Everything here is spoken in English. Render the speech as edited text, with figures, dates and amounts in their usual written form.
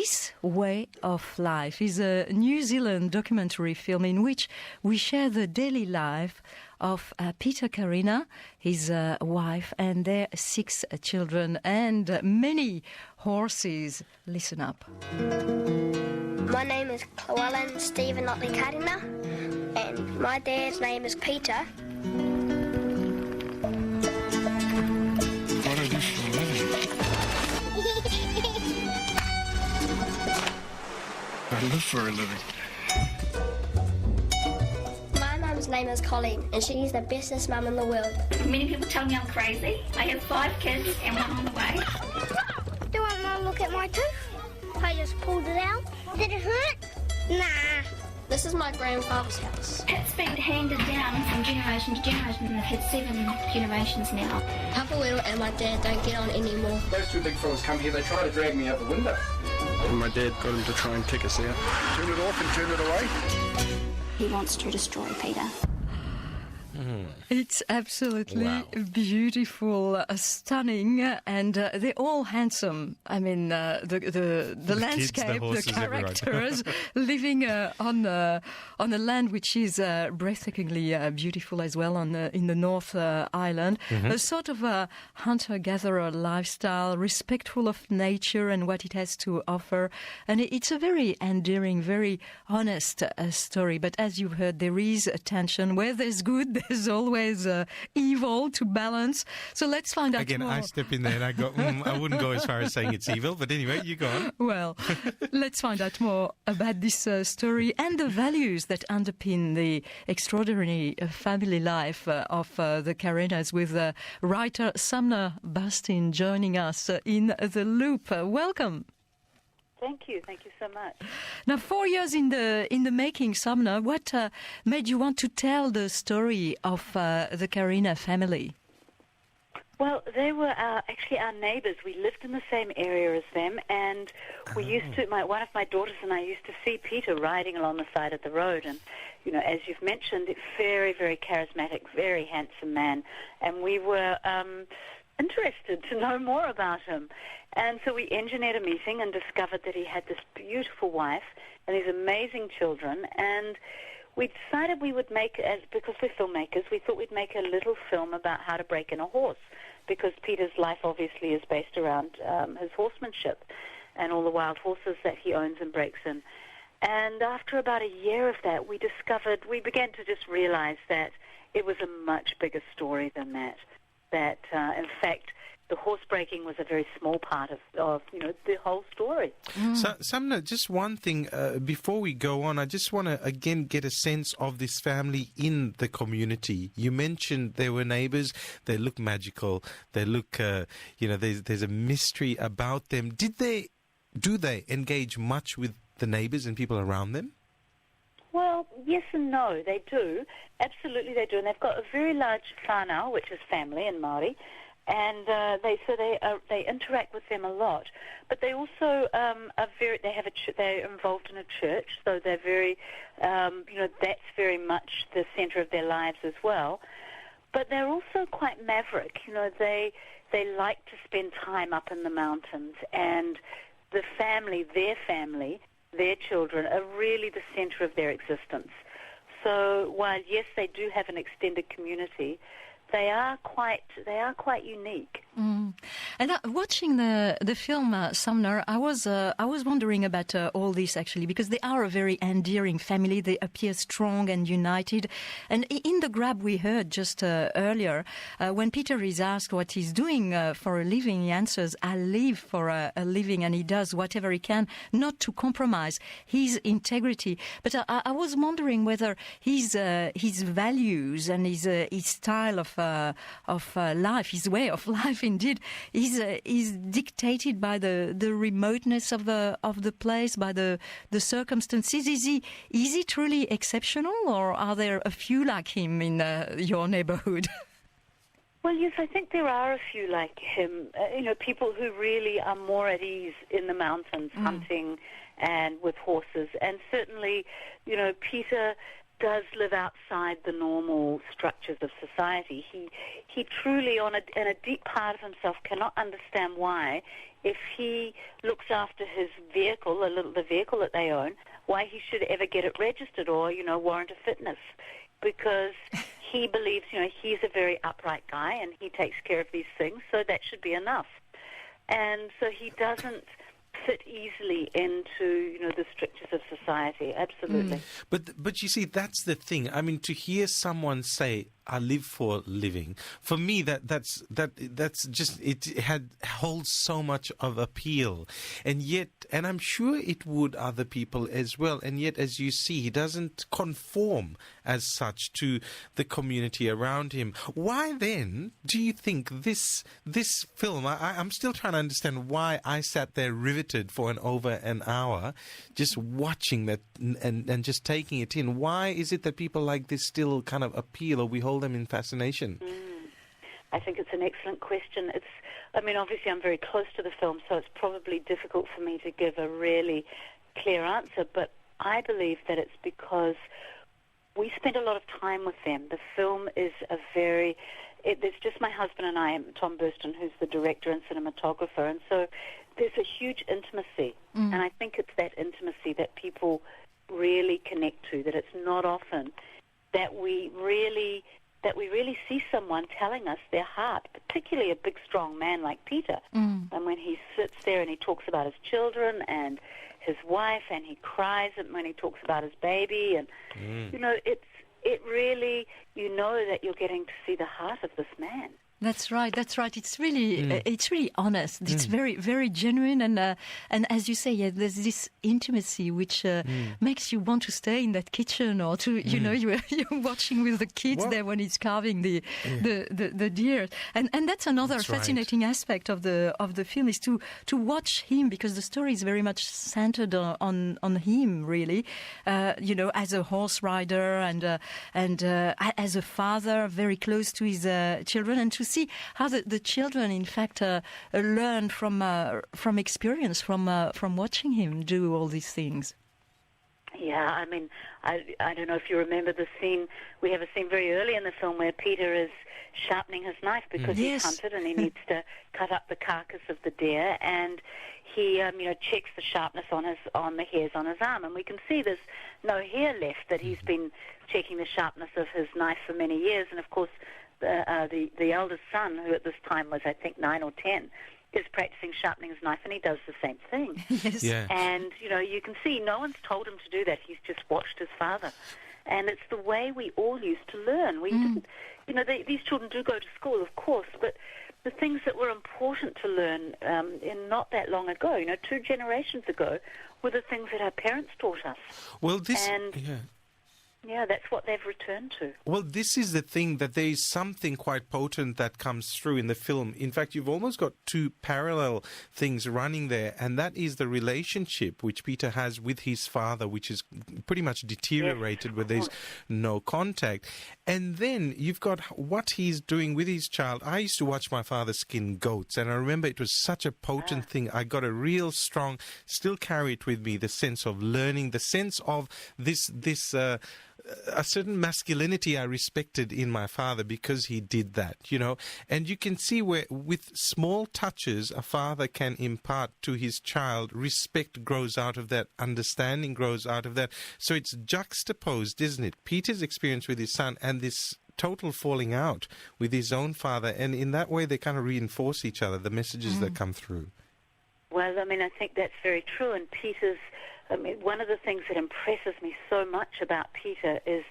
This Way of Life is a New Zealand documentary film in which we share the daily life of Peter Carina, his wife, and their 6 children and many horses. Listen up. My name is Llewellyn Stephen Otley Carina, and my dad's name is Peter. What do I do for a living? I live for a living. My mum's name is Colleen, and she's the bestest mum in the world. Many people tell me I'm crazy. I have 5 kids and 1 on the way. Do you want to look at my tooth? I just pulled it out. Did it hurt? Nah. This is my grandfather's house. It's been handed down from generation to generation, and I've had 7 generations now. Papa Will and my dad don't get on anymore. Those 2 big fellas come here, they try to drag me out the window. And my dad got him to try and kick us out. Turn it off and turn it away. He wants to destroy Peter. It's absolutely beautiful, stunning, and they're all handsome. I mean, the landscape, kids, the characters, characters living on a land which is breathtakingly beautiful as well in the North Island. A sort of a hunter-gatherer lifestyle, respectful of nature and what it has to offer. And it's a very endearing, very honest story. But as you've heard, there is a tension. Where there's good, there's always evil to balance. So let's find out Again, more. I step in there and I go, I wouldn't go as far as saying it's evil, but anyway, you go on. Well, let's find out more about this story and the values that underpin the extraordinary family life of the Carinas with writer Sumner Burstyn joining us in the loop. Welcome. Thank you so much. Now, 4 years in the making, Sumner, what made you want to tell the story of the Carina family? Well, they were actually our neighbours. We lived in the same area as them, and we used to. One of my daughters and I used to see Peter riding along the side of the road, and you know, as you've mentioned, very, very charismatic, very handsome man, and we were interested to know more about him. And so we engineered a meeting and discovered that he had this beautiful wife and these amazing children. And we decided we would make, because we're filmmakers, we thought we'd make a little film about how to break in a horse, because Peter's life obviously is based around his horsemanship and all the wild horses that he owns and breaks in. And after about a year of that, we began to just realize that it was a much bigger story than that. That, in fact, the horse breaking was a very small part of the whole story. So, Sumner, just one thing before we go on, I just want to again get a sense of this family in the community. You mentioned they were neighbours. They look magical. They look, there's a mystery about them. Do they engage much with the neighbours and people around them? Well, yes and no, they do. Absolutely they do. And they've got a very large whānau, which is family in Māori, and they interact with them a lot. But they also they're involved in a church, so they're very, that's very much the centre of their lives as well. But they're also quite maverick. You know, they like to spend time up in the mountains, and the family, their children, are really the centre of their existence. So while, yes, they do have an extended community, they are quite unique. And watching the film, Sumner, I was wondering about all this actually, because they are a very endearing family. They appear strong and united. And in the grab we heard just earlier, when Peter is asked what he's doing for a living, he answers, "I live for a living," and he does whatever he can not to compromise his integrity. But I was wondering whether his values and his style of life, his way of life, indeed, is dictated by the remoteness of the place, by the circumstances. Is he truly exceptional, or are there a few like him in your neighbourhood? Well, yes, I think there are a few like him. People who really are more at ease in the mountains, hunting and with horses. And certainly, Peter does live outside the normal structures of society. He truly, in a deep part of himself, cannot understand why, if he looks after his vehicle, the vehicle that they own, why he should ever get it registered or, warrant a fitness. Because he believes, he's a very upright guy and he takes care of these things, so that should be enough. And so he doesn't fit easily into, the strictures of society. Absolutely. But you see, that's the thing. I mean, to hear someone say, "I live for a living," for me, that's just, it holds so much of appeal, and I'm sure it would other people as well. And yet, as you see, he doesn't conform as such to the community around him. Why then do you think this film? I'm still trying to understand why I sat there riveted for over an hour, just watching that and just taking it in. Why is it that people like this still kind of appeal, or we hold them in fascination? I think it's an excellent question. Obviously I'm very close to the film, so it's probably difficult for me to give a really clear answer, but I believe that it's because we spend a lot of time with them. The film is there's just my husband and I, Tom Burstyn, who's the director and cinematographer, and so there's a huge intimacy, and I think it's that intimacy that people really connect to, that it's not often that we really see someone telling us their heart, particularly a big, strong man like Peter. And when he sits there and he talks about his children and his wife, and he cries when he talks about his baby, and it really, that you're getting to see the heart of this man. That's right. It's really honest. It's very, very genuine, and as you say, there's this intimacy which makes you want to stay in that kitchen, or to you're watching with the kids there when he's carving the deer, and that's another fascinating aspect of the film, is to watch him, because the story is very much centered on him, really, as a horse rider and as a father, very close to his children, and to see how the children, in fact, learn from experience, from watching him do all these things. Yeah, I don't know if you remember the scene. We have a scene very early in the film where Peter is sharpening his knife because he's hunted and he needs to cut up the carcass of the deer, and he checks the sharpness on the hairs on his arm, and we can see there's no hair left, that he's been checking the sharpness of his knife for many years. And of course the eldest son, who at this time was, I think, 9 or 10, is practicing sharpening his knife, and he does the same thing. Yes. Yeah. And, you can see no one's told him to do that. He's just watched his father. And it's the way we all used to learn. We didn't, these children do go to school, of course, but the things that were important to learn in not that long ago, 2 generations ago, were the things that our parents taught us. Well, Yeah, that's what they've returned to. Well, this is the thing, that there is something quite potent that comes through in the film. In fact, you've almost got 2 parallel things running there, and that is the relationship which Peter has with his father, which is pretty much deteriorated, where there's no contact. And then you've got what he's doing with his child. I used to watch my father skin goats, and I remember it was such a potent thing. I got a real strong, still carry it with me, the sense of learning, the sense of this a certain masculinity I respected in my father because he did that, And you can see where, with small touches, a father can impart to his child. Respect grows out of that. Understanding grows out of that. So it's juxtaposed, isn't it? Peter's experience with his son and this total falling out with his own father. And in that way, they kind of reinforce each other, the messages that come through. Well, I think that's very true. And Peter's... one of the things that impresses me so much about Peter is